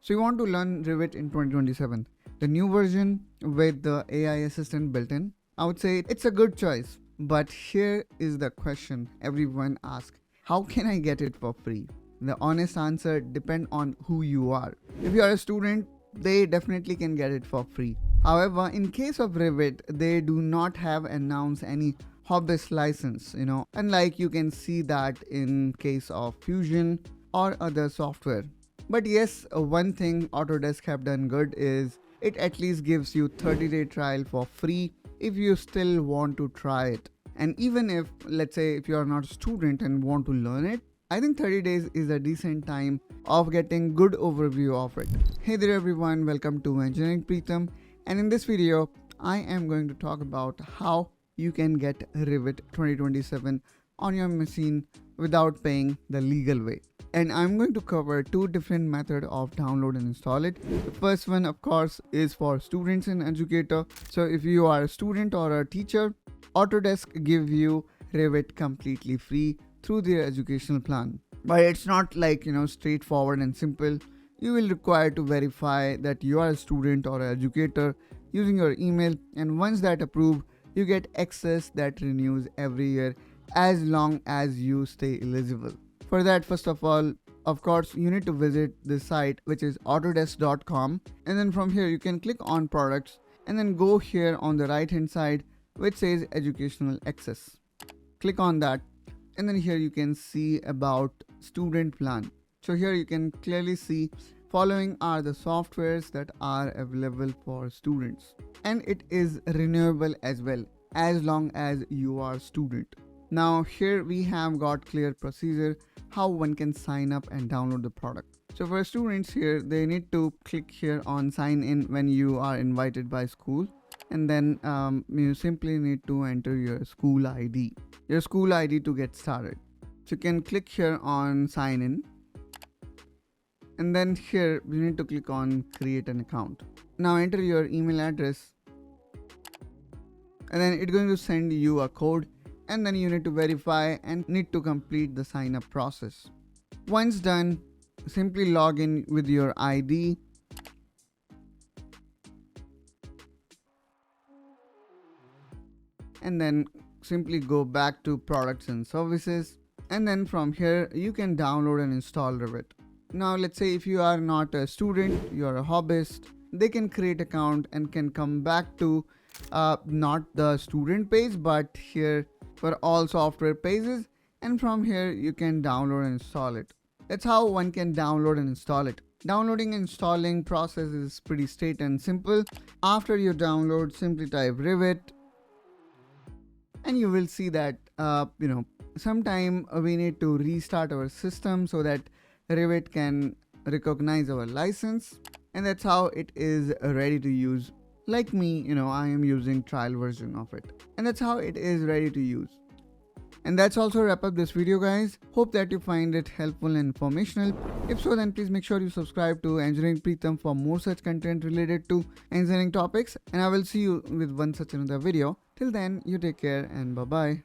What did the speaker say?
So you want to learn Revit in 2027, the new version with the AI assistant built in. I would say it's a good choice, but here is the question everyone asks. How can I get it for free? The honest answer depends on who you are. If you are a student, they definitely can get it for free. However, in case of Revit, they do not have announced any hobbyist license, unlike you can see that in case of Fusion or other software. But yes, one thing Autodesk have done good is it at least gives you 30-day trial for free if you still want to try it. And even if, let's say, if you are not a student and want to learn it, I think 30 days is a decent time of getting good overview of it. Hey there everyone, welcome to Engineering Pritam, and in this video I am going to talk about how you can get Revit 2027 on your machine without paying the legal way. And I'm going to cover two different methods of download and install it. The first one, of course, is for students and educator. So if you are a student or a teacher, Autodesk give you Revit completely free through their educational plan. But it's not like, straightforward and simple. You will require to verify that you are a student or an educator using your email, and once that approved, you get access that renews every year as long as you stay eligible. For that, first of all, of course, you need to visit this site, which is autodesk.com, and then from here you can click on products and then go here on the right hand side which says educational access. Click on that, and then here you can see about student plan. So here you can clearly see following are the softwares that are available for students, and it is renewable as well as long as you are a student. Now here we have got clear procedure how one can sign up and download the product. So for students here, they need to click here on sign in when you are invited by school, and then you simply need to enter your school ID to get started. So you can click here on sign in, and then here you need to click on create an account. Now enter your email address, and then it's going to send you a code, and then you need to verify and need to complete the sign up process. Once done, simply log in with your ID, and then simply go back to products and services, and then from here you can download and install Revit. Now let's say if you are not a student, you are a hobbyist, they can create account and can come back to not the student page but here for all software pages, and from here you can download and install it. That's how one can download and install it. Downloading and installing process is pretty straight and simple. After you download, simply type Revit, and you will see that sometime we need to restart our system so that Revit can recognize our license, and that's how it is ready to use. Like me, I am using trial version of it, and that's how it is ready to use. And that's also wrap up this video, guys. Hope that you find it helpful and informational. If so, then please make sure you subscribe to Engineering Pritam for more such content related to engineering topics, and I will see you with one such another video. Till then, you take care and bye bye.